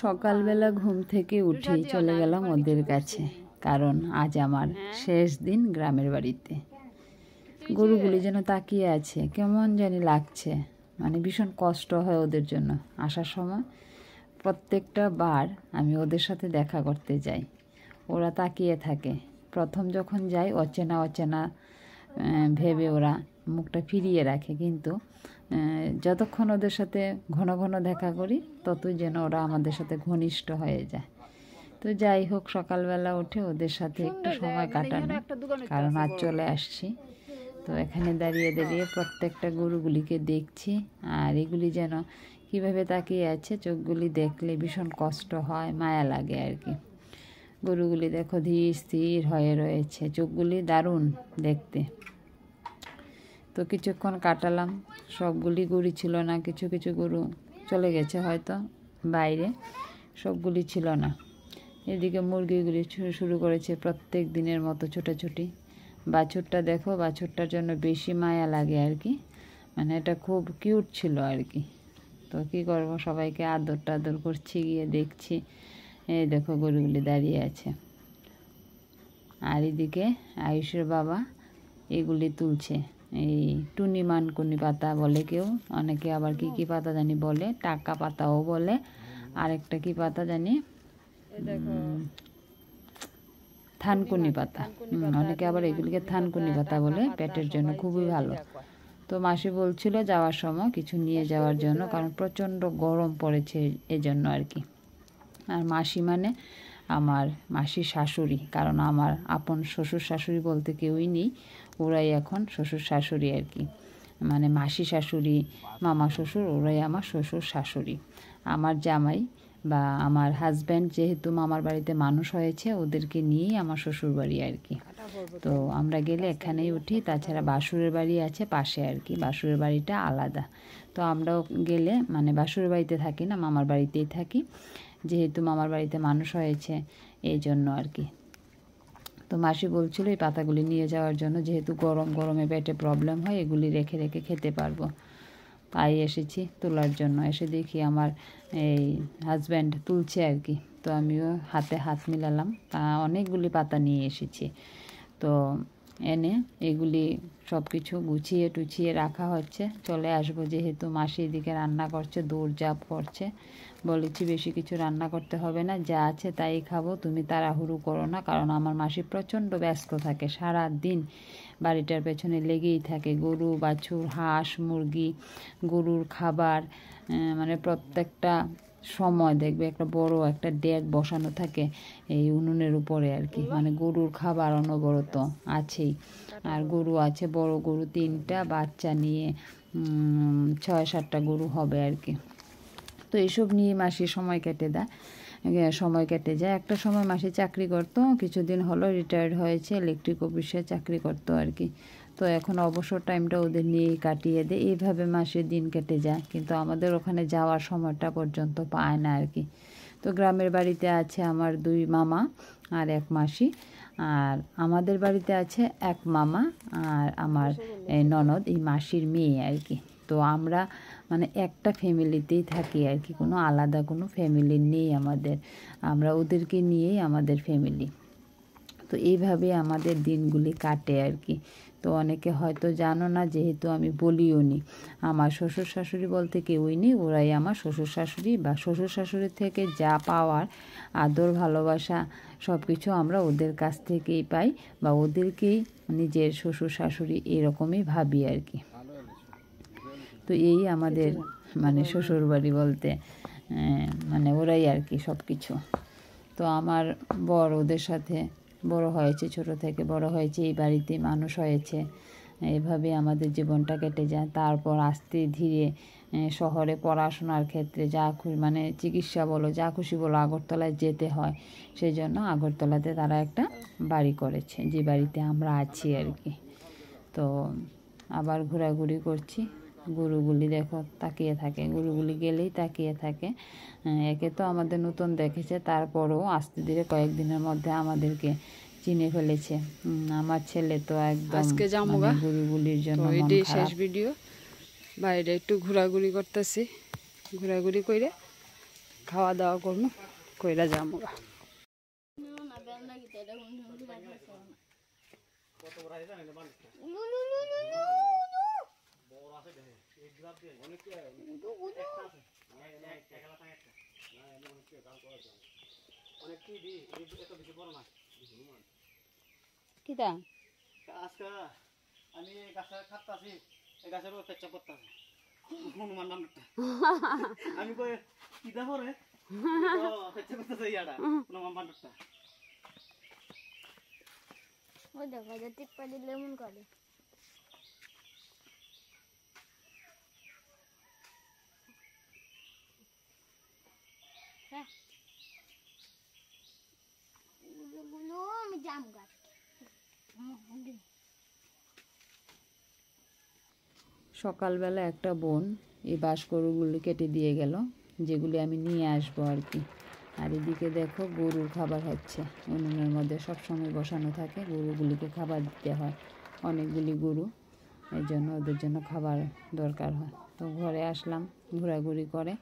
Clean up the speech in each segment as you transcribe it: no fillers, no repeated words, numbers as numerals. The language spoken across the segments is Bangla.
সকালবেলা ঘুম থেকে উঠেই চলে গেলাম ওদের কাছে, কারণ আজ আমার শেষ দিন গ্রামের বাড়িতে। গরুগুলি যেন তাকিয়ে আছে, কেমন জানি লাগছে, মানে ভীষণ কষ্ট হয় ওদের জন্য। আসার সময় প্রত্যেকটা বার আমি ওদের সাথে দেখা করতে যাই, ওরা তাকিয়ে থাকে। প্রথম যখন যাই অচেনা অচেনা ভেবে ওরা মুখটা ফিরিয়ে রাখে, কিন্তু যতক্ষণ ওদের সাথে ঘন ঘন দেখা করি ততই যেন ওরা আমাদের সাথে ঘনিষ্ঠ হয়ে যায়। তো যাই হোক, সকালবেলা উঠে ওদের সাথে একটু সময় কাটানো, কারণ আজ চলে আসছি। তো এখানে দাঁড়িয়ে দাঁড়িয়ে প্রত্যেকটা গরুগুলিকে দেখছি, আর এগুলি যেন কীভাবে তাকিয়ে আছে, চোখগুলি দেখলে ভীষণ কষ্ট হয়, মায়া লাগে আর কি। গরুগুলি দেখো ধীর স্থির হয়ে রয়েছে, চোখগুলি দারুণ দেখতে। তো কিছুক্ষণ কাটালাম, সবগুলি গরু ছিল না, কিছু কিছু গরু চলে গেছে হয়তো বাইরে, সবগুলি ছিল না। এদিকে মুরগিগুলি শুরু করেছে প্রত্যেক দিনের মতো ছোটাছুটি। বাছুরটা দেখো, বাছুরটার জন্য বেশি মায়া লাগে আর কি, মানে এটা খুব কিউট ছিল আর কি। তো কী করবো, সবাইকে আদর টাদর করছি, গিয়ে দেখছি এই দেখো গরুগুলি দাঁড়িয়ে আছে। আর এদিকে আয়ুষের বাবা এগুলি তুলছে, এই টুনি মানকুনি পাতা বলে কেউ, অনেকে আবার কি কি পাতা জানি বলে, টাকা পাতাও বলে, আরেকটা কি পাতা জানি, থানকুনি পাতা, অনেকে আবার এগুলিকে থানকুনি পাতা বলে, পেটের জন্য খুবই ভালো। তো মাসি বলছিল যাওয়ার সময় কিছু নিয়ে যাওয়ার জন্য, কারণ প্রচণ্ড গরম পড়েছে এজন্য আর কি। আর মাসি মানে আমার মাসির শাশুড়ি, কারণ আমার আপন শ্বশুর শাশুড়ি বলতে কেউই নেই, ওরাই এখন শ্বশুর শাশুড়ি আর কি। মানে মাসি শাশুড়ি, মামা শ্বশুর, ওরাই আমার শ্বশুর শাশুড়ি। আমার জামাই বা আমার হাজব্যান্ড যেহেতু মামার বাড়িতে মানুষ হয়েছে, ওদেরকে নিয়েই আমার শ্বশুর বাড়ি আর কি। তো আমরা গেলে এখানেই উঠি, তাছাড়া বাসুরের বাড়ি আছে পাশে আর কি, বাসুরের বাড়িটা আলাদা। তো আমরাও গেলে মানে বাসুরের বাড়িতে থাকি না, মামার বাড়িতেই থাকি, যেহেতু মামার বাড়িতে মানুষ হয়েছে এই জন্য আর কি। তো মাসি বলছিল এই পাতাগুলি নিয়ে যাওয়ার জন্য, যেহেতু গরমে পেটে প্রবলেম হয়, এগুলি রেখে রেখে খেতে পারবো, তাই এসেছি তোলার জন্য। এসে দেখি আমার এই হাজব্যান্ড তুলছে আর কি, তো আমিও হাতে হাত মিলালাম, অনেকগুলি পাতা নিয়ে এসেছি। তো এনে এগুলি সব কিছু গুছিয়ে টুছিয়ে রাখা হচ্ছে, চলে আসবো, যেহেতু মাসি এদিকে রান্না করছে, দৌড়ঝাঁপ করছে। বলেছি বেশি কিছু রান্না করতে হবে না, যা আছে তাই খাবো, তুমি তাড়াহুড়ো করো না, কারণ আমার মাসি প্রচণ্ড ব্যস্ত থাকে, সারা দিন বাড়িটার পেছনে লেগেই থাকে, গরু বাছুর হাঁস মুরগি, গরুর খাবার, মানে প্রত্যেকটা সময় দেখবে একটা বড় একটা ডেক বসানো থাকে এই উনুনের উপরে আর কি, মানে গরুর খাবার অনবরত আছেই। আর গরু আছে, বড় গরু 3টা, বাচ্চা নিয়ে 6-7টা গরু হবে আর কি। তো এইসব নিয়ে মাসি সময় কেটে যায়। একটা সময় মাসি চাকরি করতো, কিছুদিন হলো রিটায়ার্ড হয়েছে, ইলেকট্রিক অফিসে চাকরি করতো আর কি। তো এখন অবসর টাইমটা ওদের নিয়েই কাটিয়ে দেয়, এইভাবে মাসের দিন কেটে যায়, কিন্তু আমাদের ওখানে যাওয়ার সময়টা পর্যন্ত পায় না আর কি। তো গ্রামের বাড়িতে আছে আমার 2 মামা আর 1 মাসি, আর আমাদের বাড়িতে আছে 1 মামা আর আমার ননদ, এই মাসির মেয়ে আর কি। তো আমরা মানে একটা ফ্যামিলিতেই থাকি আর কি, কোনো আলাদা কোনো ফ্যামিলি নেই আমাদের, আমরা ওদেরকে নিয়েই আমাদের ফ্যামিলি। তো এইভাবে আমাদের দিনগুলি কাটে আর কি। তো অনেকে হয়তো জানো না, যেহেতু আমি বলিও নি, আমার শ্বশুর শাশুড়ি বলতে কেউই নেই, ওরাই আমার শ্বশুর শাশুড়ি, বা শ্বশুর শাশুড়ির থেকে যা পাওয়ার আদর ভালোবাসা সব কিছু আমরা ওদের কাছ থেকেই পাই, বা ওদেরকেই নিজের শ্বশুর শাশুড়ি এরকমই ভাবি আর কি। তো এই আমাদের মানে শ্বশুর বাড়ি বলতে মানে ওরাই আর কি সব কিছু। তো আমার বর ওদের সাথে বড় হয়েছে, ছোট থেকে বড় হয়েছে, এই বাড়িতে মানুষ হয়েছে, এভাবে আমাদের জীবনটা কেটে যায়। তারপর আস্তে ধীরে শহরে পড়াশোনার ক্ষেত্রে যা মানে চিকিৎসা বলো, যা খুশি বলো, আগরতলায় যেতে হয়, সেই জন্য আগরতলাতে তারা একটা বাড়ি করেছে, যে বাড়িতে আমরা আছি আর কি। তো আবার ঘোরাঘুরি করছি, গরুগুলি দেখো তাকিয়ে থাকে, গরুগুলি গেলেই তাকিয়ে থাকে। একে তো আমাদের নতুন দেখেছে, তারপরও আস্তে ধীরে কয়েকদিনের মধ্যে আমাদেরকে চিনে ফেলেছে। আমার ছেলে তো একদম আজকে মানে গরুগুলির জন্য মন খারাপ। ভিডিও বাইরে একটু ঘোরাঘুরি করতেছি, ঘোরাঘুরি করে খাওয়া দাওয়া করবো, কইরা যাবো। কিটা আজকে আমি গাছে খাটতাছি, এই গাছের উপর পেচ্ছা করতেছি হনুমান নামটা। আমি কই কিটা করে পেচ্ছা করতেছে ইয়াটা হনুমান বান্দরটা। ওই দেখো যে টিপ্পা দিলে এমন করে। হ্যাঁ গুলো আমি জাম গাছ। সকালবেলা একটা বোন এই বাঁশ গরুগুলি কেটে দিয়ে গেল, যেগুলি আমি নিয়ে আসবো আর কি। আর এদিকে দেখো গরুর খাবার হচ্ছে, উনুনের মধ্যে সবসময় বসানো থাকে, গরুগুলিকে খাবার দিতে হয়, অনেকগুলি গরু, এই জন্য ওদের জন্য খাবার দরকার হয়। তো ঘরে আসলাম ঘোরাঘুরি করে,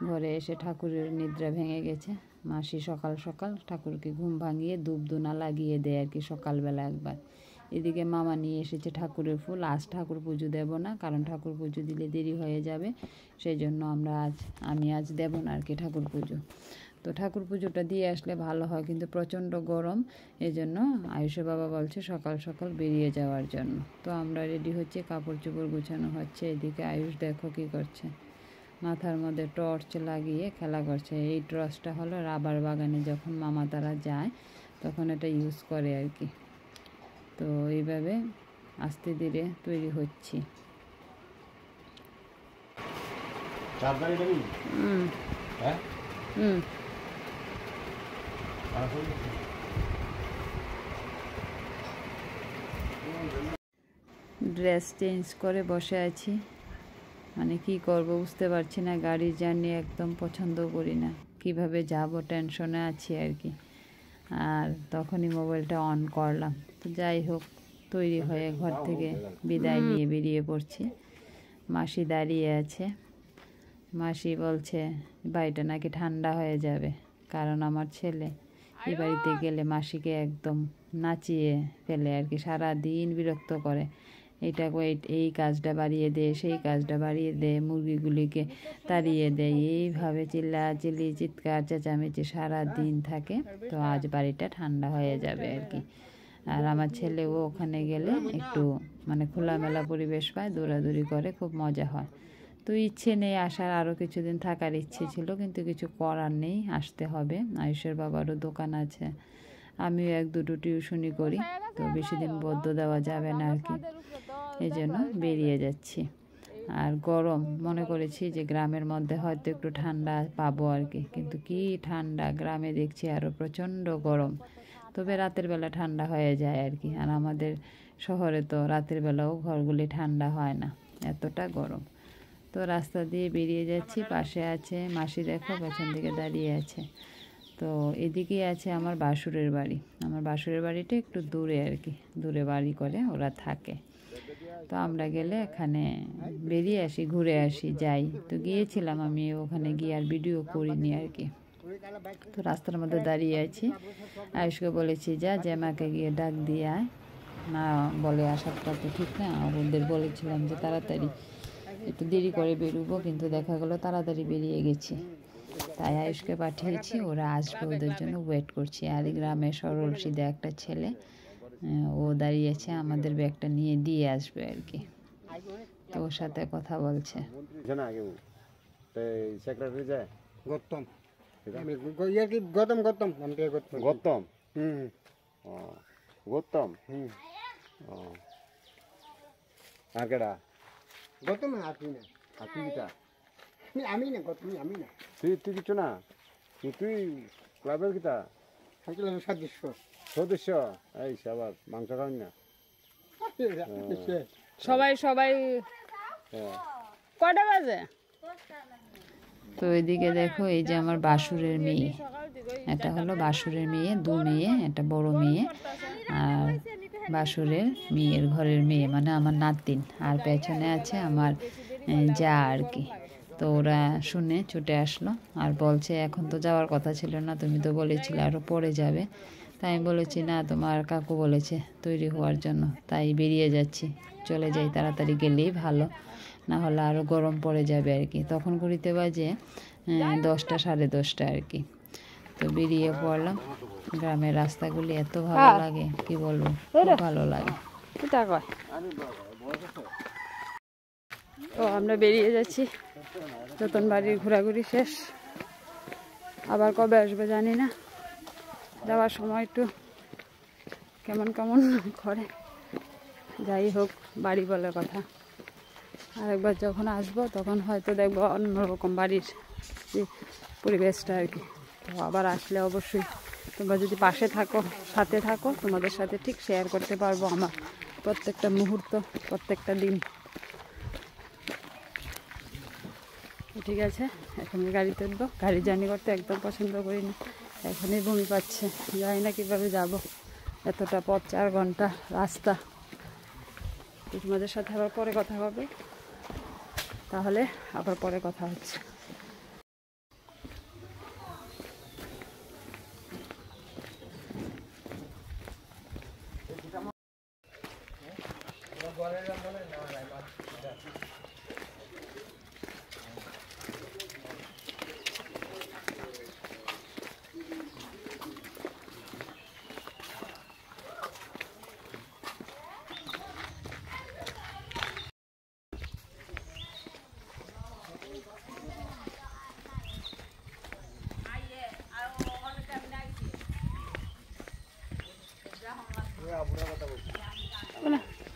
ঘরে এসে ঠাকুরের নিদ্রা ভেঙে গেছে। মাসি সকাল সকাল ঠাকুরকে ঘুম ভাঙিয়ে ধূপ ধুনা লাগিয়ে দেয় আর কি সকালবেলা একবার। এদিকে মামা নিয়ে এসেছে ঠাকুরের ফুল। আজ ঠাকুর পুজো দেব না, কারণ ঠাকুর পুজো দিলে দেরি হয়ে যাবে, সেই জন্য আমি আজ দেব না আর কি ঠাকুর পুজো। তো ঠাকুর পুজোটা দিয়ে আসলে ভালো হয়, কিন্তু প্রচণ্ড গরম, এই জন্য আয়ুষের বাবা বলছে সকাল সকাল বেরিয়ে যাওয়ার জন্য। তো আমরা রেডি হচ্ছে, কাপড় চোপড় গুছানো হচ্ছে। এদিকে আয়ুষ দেখো কী করছে, মাথার মধ্যে টর্চ লাগিয়ে খেলা করছে। এই টর্চটা হলো রাবার বাগানে যখন মামা তারা যায় তখন এটা ইউজ করে আর কি। তো এইভাবে আস্তে ধীরে তৈরি হচ্ছি। ড্রেস চেঞ্জ করে বসে আছি, মানে কি করব বুঝতে পারছি না। গাড়ি জার্নি একদম পছন্দ করি না, কিভাবে যাব টেনশনে আছি আর কি। আর তখনই মোবাইলটা অন করলাম। তো যাই হোক, তৈরি হয়ে ঘর থেকে বিদায় নিয়ে বেরিয়ে পড়ছি। মাসি দাঁড়িয়ে আছে, মাসি বলছে বাড়িটা নাকি ঠান্ডা হয়ে যাবে, কারণ আমার ছেলে এই বাড়িতে গেলে মাসিকে একদম নাচিয়ে ফেলে আর কি, সারাদিন বিরক্ত করে। এই কাজটা বাড়িয়ে দে, সেই কাজটা বাড়িয়ে দে, মুরগিগুলিকে তাড়িয়ে দেয়, এইভাবে চিল্লাচিল্লি চিৎকার চেঁচামেচি সারা দিন থাকে। তো আজ বাড়িটা ঠান্ডা হয়ে যাবে আর কি। আর আমার ছেলেও ওখানে গেলে একটু মানে খোলামেলা পরিবেশ পায়, দৌড়াদৌড়ি করে, খুব মজা হয়। তো ইচ্ছে নেই আসার, আরও কিছুদিন থাকার ইচ্ছে ছিল, কিন্তু কিছু করার নেই, আসতে হবে। আয়ুষের বাবারও দোকান আছে, আমিও 1-2 টিউশনি করি, তো বেশি দিন বদ্ধ দেওয়া যাবে না আর কি, এই জন্য বেরিয়ে যাচ্ছি। আর গরম, মনে করেছি যে গ্রামের মধ্যে হয়তো একটু ঠান্ডা পাবো আর কি, কিন্তু কি ঠান্ডা, গ্রামে দেখছি আরও প্রচণ্ড গরম। তবে রাতের বেলা ঠান্ডা হয়ে যায় আর কি। আর আমাদের শহরে তো রাতের বেলাও ঘরগুলি ঠান্ডা হয় না, এতটা গরম। তো রাস্তা দিয়ে বেরিয়ে যাচ্ছি, পাশে আছে মাসি, দেখো পেছন দিকে দাঁড়িয়ে আছে। তো এদিকেই আছে আমার বাসুরের বাড়ি। আমার বাসুরের বাড়িটা একটু দূরে আর কি, দূরে বাড়ি করে ওরা থাকে। তো আমরা গেলে এখানে বেরিয়ে আসি, ঘুরে আসি, যাই। তো গিয়েছিলাম আমি, ওখানে গিয়ে আর ভিডিও করিনি আর কি। তো রাস্তার মধ্যে দাঁড়িয়ে আছি, আয়ুষকে বলেছি যা জ্যামাকে গিয়ে ডাক দিয়ে আয়, না বলে আসাটা তো ঠিক না। ওদের বলেছিলাম যে তাড়াতাড়ি একটু দেরি করে বেরোবো, কিন্তু দেখা গেলো তাড়াতাড়ি বেরিয়ে গেছি, তাই আয়ুষকে পাঠিয়েছি, ওরা আসবে, ওদের জন্য ওয়েট করছি। আর গ্রামে সরল সিধা একটা ছেলে, ও দাঁড়িয়েছে, আমাদের ব্যাগটা নিয়ে দিয়ে আসবে আর কি। তো ওর সাথে কথা বলছে। তুই কিছু না, তুই ক্লাবের কিতা সদস্য, এই সবার মাংস খাওয়ান না সবাই কয়টা বাজে? তো এদিকে দেখো, এই যে আমার বাসুরের মেয়ে, এটা হলো বাসুরের মেয়ে, 2 মেয়ে, একটা বড় মেয়ে, আর বাসুরের মেয়ের ঘরের মেয়ে, মানে আমার নাতিন। আর পেছনে আছে আমার যা আর কি। তো ওরা শুনে ছুটে আসলো আর বলছে এখন তো যাওয়ার কথা ছিল না, তুমি তো বলেছিলে আরও পরে যাবে। তাই আমি বলেছি না, তোমার কাকু বলেছে তৈরি হওয়ার জন্য, তাই বেরিয়ে যাচ্ছি। চলে যাই, তাড়াতাড়ি গেলেই ভালো, না হলে আরও গরম পড়ে যাবে আর কি। তখন ঘুরিতে বাজে 10টা 10:30 আর কি। তো বেরিয়ে পড়লাম। গ্রামের রাস্তাগুলি এত ভালো লাগে, কি বলবো, খুব ভালো লাগে। কিতা কয়? ও আমরা বেরিয়ে যাচ্ছি, নতুন বাড়ির ঘোরাঘুরি শেষ। আবার কবে আসবে জানি না, যাওয়ার সময় একটু কেমন কেমন করে। যাই হোক, বাড়ি বলে কথা, আরেকবার যখন আসবো তখন হয়তো দেখবো অন্যরকম বাড়ির যে পরিবেশটা আর কি। তো আবার আসলে অবশ্যই তোমরা যদি পাশে থাকো, সাথে থাকো, তোমাদের সাথে ঠিক শেয়ার করতে পারবো আমার প্রত্যেকটা মুহূর্ত, প্রত্যেকটা দিন। ঠিক আছে, এখন গাড়িতে উঠবো। গাড়ি জার্নি করতে একদম পছন্দ করি না, এখনই বমি পাচ্ছে, জানি না কীভাবে যাব, এতটা পথ, 4 ঘন্টা রাস্তা। তোমাদের সাথে আবার পরে কথা হবে, তাহলে আবার পরে কথা হচ্ছে।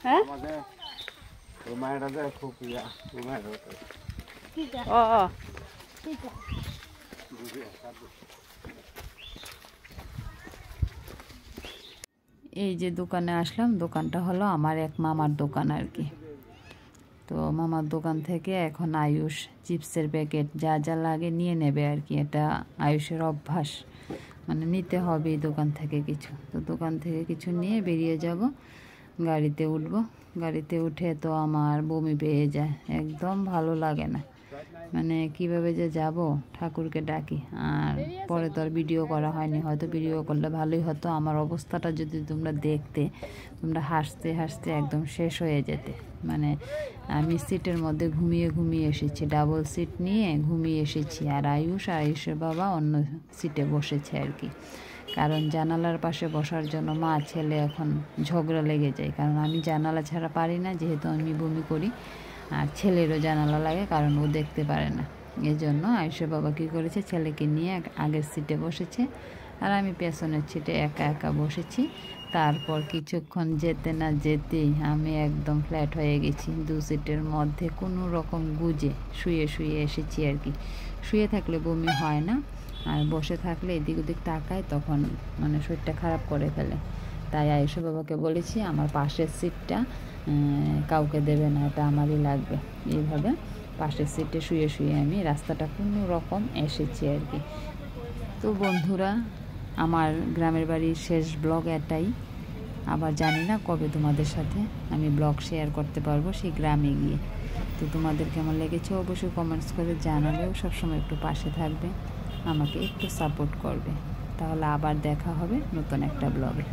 হ্যাঁ, ও এই যে দোকানে আসলাম, দোকানটা হলো আমার এক মামার দোকান আর কি। তো মামার দোকান থেকে এখন আয়ুষ চিপসের প্যাকেট যা যা লাগে নিয়ে নেবে আর কি। এটা আয়ুষের অভ্যাস, মানে নিতে হবে এই দোকান থেকে কিছু। তো দোকান থেকে কিছু নিয়ে বেরিয়ে যাব, গাড়িতে উঠব। গাড়িতে উঠে তো আমার বমি পেয়ে যায়, একদম ভালো লাগে না, মানে কিভাবে যে যাব, ঠাকুরকে ডাকি। আর পরে তো আর ভিডিও করা হয়নি, হয়তো ভিডিও করলে ভালোই হতো। আমার অবস্থাটা যদি তোমরা দেখতে, তোমরা হাসতে হাসতে একদম শেষ হয়ে যেতে। মানে আমি সিটের মধ্যে ঘুমিয়ে এসেছি, ডাবল সিট নিয়ে ঘুমিয়ে এসেছি। আর আয়ুষের বাবা অন্য সিটে বসেছে আর কি। কারণ জানালার পাশে বসার জন্য মা ছেলে এখন ঝগড়া লেগে যায়, কারণ আমি জানালা ছাড়া পারি না, যেহেতু আমি বমি করি। আর ছেলেরও জানালা লাগে, কারণ ও দেখতে পারে না। এই জন্য আয়ুষের বাবা কী করেছে, ছেলেকে নিয়ে আগের সিটে বসেছে, আর আমি পেছনের সিটে একা একা বসেছি। তারপর কিছুক্ষণ যেতে না যেতেই আমি একদম ফ্ল্যাট হয়ে গেছি। 2 সিটের মধ্যে কোনো রকম গুজে শুয়ে এসেছি আর কি। শুয়ে থাকলে বমি হয় না, আর বসে থাকলে এদিক ওদিক তাকায়, তখন মানে শরীরটা খারাপ করে ফেলে। তাই আয়ুষের বাবাকে বলেছি আমার পাশের সিটটা কাউকে দেবে না, এটা আমারই লাগবে। এইভাবে পাশের সিটে শুয়ে আমি রাস্তাটা কোনো রকম এসেছি আর কি। তো বন্ধুরা, আমার গ্রামের বাড়ির শেষ ব্লগ এটাই। আবার জানি না কবে তোমাদের সাথে আমি ব্লগ শেয়ার করতে পারবো সেই গ্রামে গিয়ে। তো তোমাদের কেমন লেগেছে অবশ্যই কমেন্টস করে জানাবেও। সবসময় একটু পাশে থাকবে, আমাকে একটু সাপোর্ট করবে, তাহলে আবার দেখা হবে নতুন একটা ব্লগে।